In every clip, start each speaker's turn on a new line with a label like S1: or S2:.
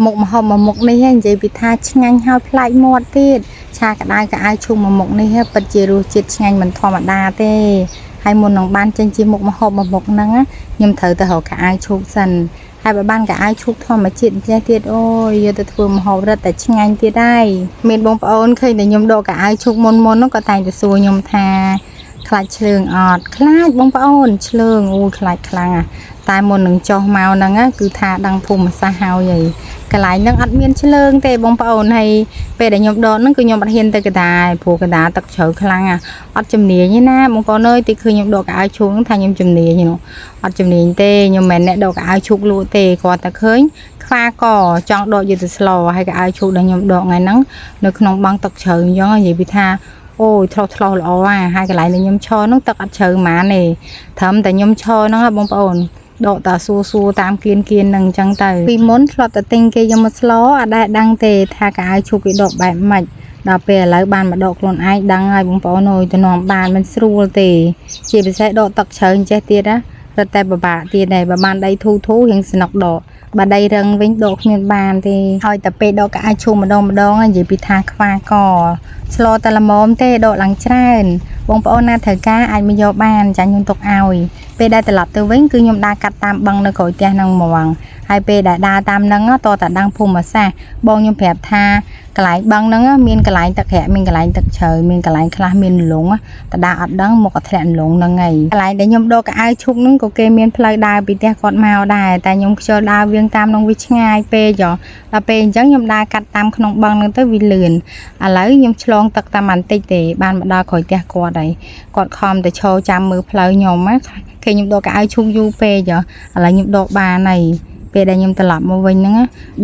S1: មុខម្ហូបមួយមុខនេះនិយាយពីថាឆ្ងាញ់ហើយប្លែកមាត់ទៀតឆាក្តៅក៏អាចឈុំមួយមុខនេះពិតជារសជាតិឆ្ងាញ់មិនធម្មតាទេហើយមុននឹងបានចេញជាមុខម្ហូបមួយមុខហ្នឹងខ្ញុំត្រូវទៅរកកាអាវឈូកសិនហើយបើបានកាអាវឈូកធម្មជាតិចេះទៀតអូយយកទៅធ្វើម្ហូបរឹតតែឆ្ងាញ់ទៀតហើយមានបងប្អូនឃើញតែខ្ញុំដកកាអាវឈូកមុននោះក៏តែងតែសួរខ្ញុំថាខ្លាចឆ្លើងអត់ខ្លាចបងប្អូនឆ្លើងអូយខ្លាចខ្លាំងតែមុននឹងចុះមកហ្នឹងគឺថាដឹងភូមិសាស្ត្រហើយកន្លែងហ្នឹងអត់មានឆ្លើងទេបងប្អូនហើយពេលដែលខ្ញុំដកហ្នឹងគឺខ្ញុំអត់ហ៊ានទៅកណ្ដាលព្រោះកណ្ដាលទឹកជ្រៅខ្លាំងអត់ជំនាញទេណាបងប្អូនអើយទីឃើញខ្ញុំដកកៅអៅឈូកហ្នឹងថាខ្ញុំជំនាញហ្នឹងអត់ជំនាញទេខ្ញុំមិនមែនអ្នកដកកៅអៅឈូកលក់ទេគាត់តែឃើញខ្វាកចង់ដកយកទៅស្លហើយកៅអៅឈូកដែលខ្ញុំដកថ្ងៃហ្នឹងនៅក្នុងបឹងទឹកជ្រៅអញ្ចឹងនិយាយពីថាអូយឆ្លោះល្អហើយកន្លែងដែលខ្ញុំឈរហ្នឹងទឹកអត់ជ្រៅហ្មងទេត្រឹមតែខ្ញុំឈរហ្នឹងបងប្អូនដកតាសួរតាមគៀនហ្នឹងអញ្ចឹងទៅពីមុនធ្លាប់តែទិញគេយកមកស្លអត់ដែលដឹងទេថាកៅអៅឈូកគេដកបែបម៉េចដល់ពេលឥឡូវបានមកដកខ្លួនឯងដឹងហើយបងប្អូនអើយទៅនាំបានមិនស្រួលទេជាពិសេសដកទឹកជ្រៅចេះទៀតណារត់តែពិបាកទៀតដែរបើបានដីធូររៀងស្នុកដកបើដីរឹងវិញដកគ្មានបានទេហើយតែពេលដកកៅអៅឈូកម្ដងនិយាយពីថាខ្វាកស្លតែល្មមទេដកឡើងច្រើនបងប្អូនណាត្រូវការអាចមកយកបានចាញ់ខ្ញុំទុកឲ្យពេលដែលត្រឡប់ទៅវិញគឺខ្ញុំដើរកាត់តាមបឹងនៅក្រោយផ្ទះហ្នឹងហ្មងហើយពេលដែលដើរតាមហ្នឹងតតែដឹងភូមិសាស្ត្របងខ្ញុំប្រាប់ថាកន្លែងបឹងហ្នឹងមានកន្លែងទឹករាក់មានកន្លែងទឹកជ្រៅមានកន្លែងខ្លះមានលងតដើរអត់ដឹងមកក៏ធ្លាក់លងហ្នឹងហើយកន្លែងដែលខ្ញុំដកកៅអៅឈុកហ្នឹងក៏គេមានផ្លូវដើរពីផ្ទះគាត់មកដែរតែខ្ញុំខ្ជិលដើរវៀងតាមហ្នឹងវាឆ្ងាយពេកដល់ពេលអញ្ចឹងខ្ញុំដើរកាត់តាមក្នុងបឹងហ្នឹងទៅវាលឿនឥឡូវខ្ញុំឆ្លងទឹកតាមបន្តិចទេបានមកដល់ក្រោយផ្ទះគាត់ហើយគាត់ខំតែឈរចាំមើលផ្លូវខ្ញុំណាគេខ្ញុំដកកៅអៅឈូកយូរពេកឥឡូវខ្ញុំដកបានហើយពេលដែលខ្ញុំត្រឡប់មកវិញហ្នឹង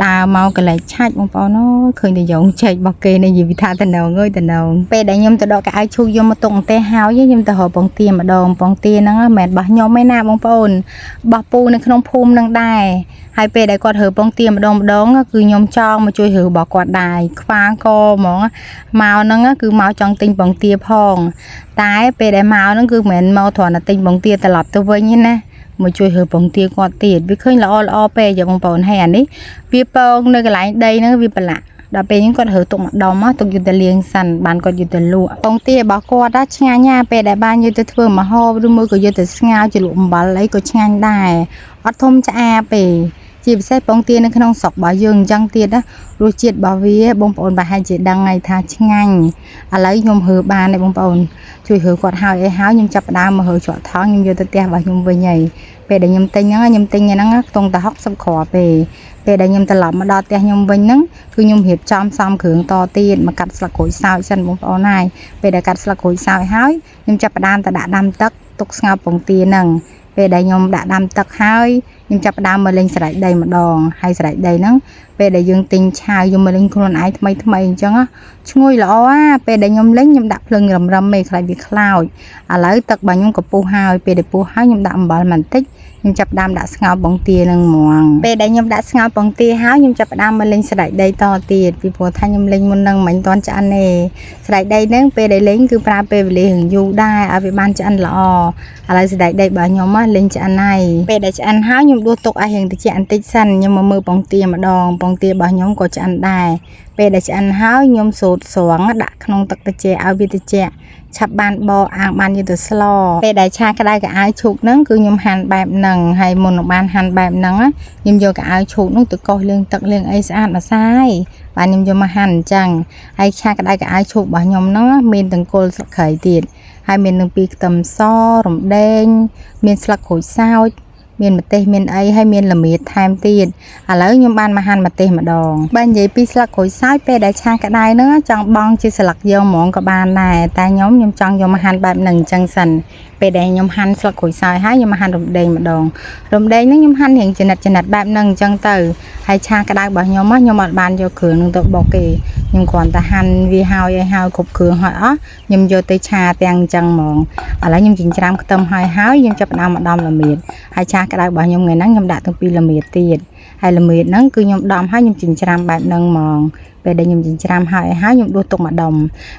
S1: ដើរមកកន្លែងឆាច់បងប្អូនអូយឃើញតែយងចេករបស់គេនេះនិយាយថាតំណងអើយតំណងពេលដែលខ្ញុំទៅដកកៅអៅឈូកយកមកទុកអន្ទះហើយខ្ញុំទៅរកពងទាម្ដងពងទាហ្នឹងមិនមែនរបស់ខ្ញុំទេណាបងប្អូនរបស់ពូនៅក្នុងភូមិហ្នឹងដែរហើយពេលដែលគាត់រើពងទាម្ដងគឺខ្ញុំចង់មកជួយរើរបស់គាត់ដែរខ្វាកហ្មងមកហ្នឹងគឺមកចង់ទិញពងទាផងតែពេលដែលមកហ្នឹងគឺមិនមែនមកគ្រាន់តែទិញពងទាត្រឡប់ទៅវិញទេណាមកជួយរើពងទាគាត់ទៀតវាឃើញល្អពេកបងប្អូនហើយអានេះវាពងនៅកន្លែងដីហ្នឹងវាប្រឡាក់ដល់ពេលហ្នឹងគាត់រើទុកម្ដុំទុកយកទៅលាងសិនបានគាត់យកទៅលក់ពងទារបស់គាត់ឆ្ងាញ់ណាស់ពេលដែលបានយកទៅធ្វើម្ហូបឬមួយក៏យកទៅស្ងោរជ្រលក់អំបិលអីក៏ឆ្ងាញ់ដែរអត់ធំឆ្អាបទេជាពិសេសពងទានៅក្នុងស្រុករបស់យើងអញ្ចឹងទៀតណារសជាតិរបស់វាបងប្អូនប្រហែលជាដឹងហើយថាឆ្ងាញ់ឥឡូវខ្ញុំរើបានទេបងប្អូនជួយរើគាត់ហើយខ្ញុំចាប់ផ្ដើមមករើច្រកថងខ្ញុំយកទៅផ្ទះរបស់ខ្ញុំវិញហើយពេលដែលខ្ញុំទិញហ្នឹងខ្ទង់តែ60គ្រាប់ទេពេលដែលខ្ញុំត្រឡប់មកដល់ផ្ទះខ្ញុំវិញហ្នឹងគឺខ្ញុំរៀបចំសំគ្រឿងតទៀតមកកាត់ស្លឹកក្រូចសើចសិនបងប្អូនហើយពេលដែលកាត់ស្លឹកក្រូចសើចហើយខ្ញុំចាប់ផ្ដើមទៅដាក់ដាំទឹកទុកស្ងោរពងទាហ្នឹងពេលដែលខ្ញុំដាក់ដាំទឹកហើយខ្ញុំចាប់ផ្ដើមមកលេងស្រែកដីម្ដងហើយស្រែកដីហ្នឹងពេលដែលយើងទិញឆាវយកមកលេងខ្លួនឯងថ្មីអញ្ចឹងឈ្ងុយល្អពេលដែលខ្ញុំលេងខ្ញុំដាក់ភ្លើងរឹមឯងខ្លាចវាខ្លោចឥឡូវទឹករបស់ខ្ញុំក៏ពុះហើយពេលដែលពុះហើយខ្ញុំដាក់អំបិលបន្តិចខ្ញុំចាប់ផ្ដើមដាក់ស្ងោរពងទានឹងហ្មងពេលដែលខ្ញុំដាក់ស្ងោរពងទាហើយខ្ញុំចាប់ផ្ដើមមកលេងស្រែកដីតទៀតពីព្រោះថាខ្ញុំលេងមុននឹងមិនទាន់ឆ្អិនទេស្រែកដីហ្នឹងពេលដែលលេងគឺប្រើពេលវេលារឿងយូរដែរឲ្យវាបានឆ្អិនល្អឥឡូវស្រែកដីរបស់ខ្ញុំលេងឆ្អិនហើយពេលដែលឆ្អិនហើយខ្ញុំដួសទុកឲ្យរៀងតិចបន្តិចសិនខ្ញុំមកមើលពងទាម្ដងពងទារបស់ខ្ញុំក៏ឆ្អិនដែរពេលដែលឆ្អិនហើយខ្ញុំសូត្រស្រង់ដាក់ក្នុងទឹកត្រជាក់ឲ្យវាត្រជាក់ឆាប់បានបកអាំងបានយកទៅស្លពេលដែលឆាក្តៅកៅអៅឈូកហ្នឹងគឺខ្ញុំហាន់បែបហ្នឹងហើយមុននឹងបានហាន់បែបហ្នឹងខ្ញុំយកកៅអៅឈូកហ្នឹងទៅកោសលាងទឹកលាងអីស្អាតម្សៅបាទខ្ញុំយកមកហាន់អញ្ចឹងហើយឆាក្តៅកៅអៅឈូករបស់ខ្ញុំហ្នឹងមានទាំងគល់ស្លឹកគ្រៃទៀតហើយមាននឹងពីខ្ទឹមសរំដេងមានស្លឹកក្រូចសើចមានម្ទេសមានអីហើយមានល្មៀតថែមទៀតឥឡូវខ្ញុំបានមកហាន់ម្ទេសម្ដងបើនិយាយពីស្លឹកក្រូចសើចពេលដែលឆាក្តៅហ្នឹងចង់បង់ជាស្លឹកយកហ្មងក៏បានដែរតែខ្ញុំចង់យកមកហាន់បែបហ្នឹងអញ្ចឹងសិនពេលដែលខ្ញុំហាន់ស្លឹកក្រូចសើចហើយខ្ញុំមកហាន់រំដេងម្ដងរំដេងហ្នឹងខ្ញុំហាន់រៀងចំណិតបែបហ្នឹងអញ្ចឹងទៅហើយឆាក្តៅរបស់ខ្ញុំខ្ញុំអត់បានយកគ្រឿងហ្នឹងទៅបុកទេខ្ញុំគ្រាន់តែហាន់វាហើយគ្រប់គ្រឿងហើយអស់ខ្ញុំយកទៅឆាទាំងអញ្ចឹងហ្មងឥឡូវខ្ញុំចិញ្ច្រាំខ្ទឹមហើយខ្ញុំចាប់ផ្ដើមមកដំល្មៀតហើយឆាក្តៅរបស់ខ្ញុំថ្ងៃហ្នឹងខ្ញុំដាក់ទាំងពីរល្មៀតទៀតហើយល្មៀតហ្នឹងគឺខ្ញុំដំហើយខ្ញុំចិញ្ច្រាំបែបហ្នឹងហ្មង ពេលដែលខ្ញុំចិញ្ច្រាំហើយខ្ញុំដួសទុកម្ដុំ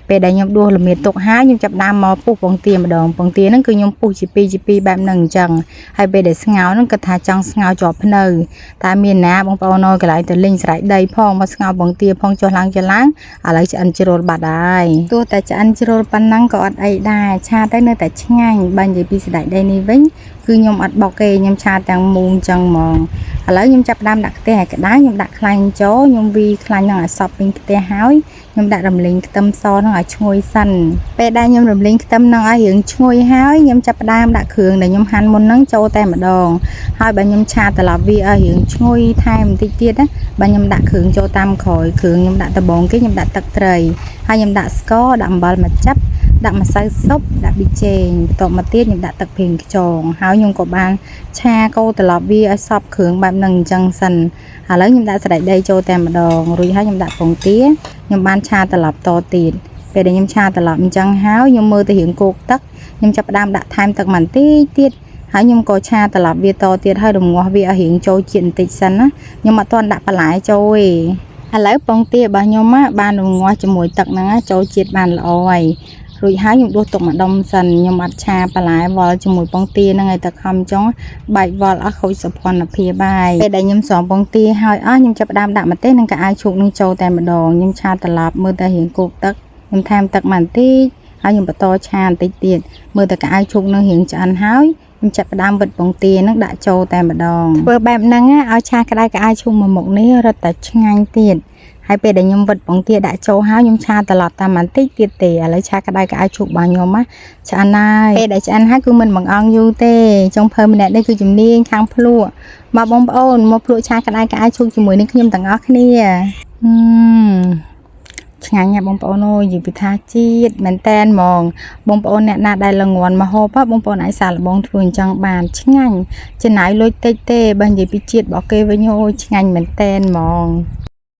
S1: ពេលដែលខ្ញុំដួសល្មៀតទុកហើយខ្ញុំចាប់ដើមមកពុះពងទាម្ដងពងទាហ្នឹងគឺខ្ញុំពុះជាពីរបែបហ្នឹងអញ្ចឹងហើយពេលដែលស្ងោរហ្នឹងគាត់ថាចង់ស្ងោរជាប់ភ្នៅតែមានណាបងប្អូនអើយកន្លែងទៅលេងស្រែកដីផងមកស្ងោរពងទាផងចុះឡើងឥឡូវឆ្អិនជ្រុលបាត់ហើយទោះតែឆ្អិនជ្រុលប៉ុណ្ណឹងក៏អត់អីដែរឆាទៅនៅតែឆ្ងាញ់បើនិយាយពីស្ដេចដីនេះវិញគឺខ្ញុំអត់បុកទេខ្ញុំឆាទាំងមូលចឹងហ្មងឥឡូវខ្ញុំចាប់ដើមដាក់ខ្ទះឲ្យក្តៅខ្ញុំដាក់ខ្លាញ់ចូលខ្ញុំវីខ្លាញ់ហ្នឹងឲ្យសព្វពេញខ្ទះហើយខ្ញុំដាក់រំលីងខ្ទឹមសហ្នឹងឲ្យឈ្ងុយសិនពេលដែលខ្ញុំរំលីងខ្ទឹមហ្នឹងឲ្យរឿងឈ្ងុយហើយខ្ញុំចាប់ដើមដាក់គ្រឿងដែលខ្ញុំហាន់មុនហ្នឹងចូលតែម្ដងហើយបើខ្ញុំឆាត្រឡប់វាឲ្យរឿងឈ្ងុយថែមបន្តិចទៀតណាបើខ្ញុំដាក់គ្រឿងចូលតាមក្រោយគ្រឿងខ្ញុំដាក់ដំបងគេខ្ញុំដាក់ទឹកត្រីហើយខ្ញុំដាក់ស្ករដាក់អំបិលមួយចិបដាក់ម្សៅស៊ុបដាក់ប៊ីចេងបន្ទាប់មកទៀតខ្ញុំដាក់ទឹកប្រេងខ្យងហើយខ្ញុំក៏បានឆាកូរត្រឡប់វាឲ្យសព្វគ្រឿងបែបហ្នឹងអញ្ចឹងសិនឥឡូវខ្ញុំដាក់សណ្តែកដីចូលតែម្ដងរួចហើយខ្ញុំដាក់ពងទាខ្ញុំបានឆាត្រឡប់តទៀតពេលដែលខ្ញុំឆាត្រឡប់អញ្ចឹងហើយខ្ញុំមើលទៅរៀងគោកទឹកខ្ញុំចាប់ផ្ដើមដាក់ថែមទឹកបន្តិចទៀតហើយខ្ញុំក៏ឆាត្រឡប់វាតទៀតហើយរំងាស់វាឲ្យរៀងចូលជាតិបន្តិចសិនណាខ្ញុំអត់ទាន់ដាក់បន្លែចូលទេឥឡូវពងទារបស់ខ្ញុំបានរំងាស់ជាមួយទឹកហ្នឹងចូលជាតិបានល្អហើយរួចហើយខ្ញុំដួសទុកម្ដុំសិនខ្ញុំអត់ឆាបន្លែវល់ជាមួយពងទាហ្នឹងឲ្យទឹកខំចុងបែកវល់អស់ខូចសោភ័ណភាពហើយពេលដែលខ្ញុំស្រង់ពងទាហើយខ្ញុំចាប់ផ្ដើមដាក់ម្ទេសនិងកាអាវឈូកនឹងចូលតែម្ដងខ្ញុំឆាត្រឡប់មើលតែរៀងគោកទឹកខ្ញុំថែមទឹកបន្តិចហើយខ្ញុំបន្តឆាបន្តិចទៀតមើលតែកាអាវឈូកនឹងរៀងឆ្អិនហើយខ្ញុំចាប់ផ្ដើមវិតពងទាហ្នឹងដាក់ចូលតែម្ដងធ្វើបែបហ្នឹងឲ្យឆាក្តៅកាអាវឈូកមួយមុខនេះរត់តែឆ្ងាញ់ទៀតហើយពេលដែលខ្ញុំវិតពងទាដាក់ចូលហើយខ្ញុំឆាត្រឡប់តាមបន្តិចទៀតទេឥឡូវឆាក្តៅកាអាវឈូករបស់ខ្ញុំឆ្អិនហើយពេលដែលឆ្អិនហើយគឺមិនបង្អង់យូរទេចុងភៅម្នាក់នេះគឺជំនាញខាងភ្លក់មកបងប្អូនមកភ្លក់ឆាក្តៅកាអាវឈូកជាមួយនឹងខ្ញុំទាំងអស់គ្នាឆ្ងាញ់ណាស់បងប្អូនអើយនិយាយពីថាជាតិមែនតែនហ្មងបងប្អូនអ្នកណាដែលល្ងន់មកហូបបងប្អូនអាចសាកល្បងធ្វើអញ្ចឹងបានឆ្ងាញ់ចំណាយលុយតិចទេបើនិយាយពីជាតិរបស់គេវិញអូយឆ្ងាញ់មែនតែនហ្មង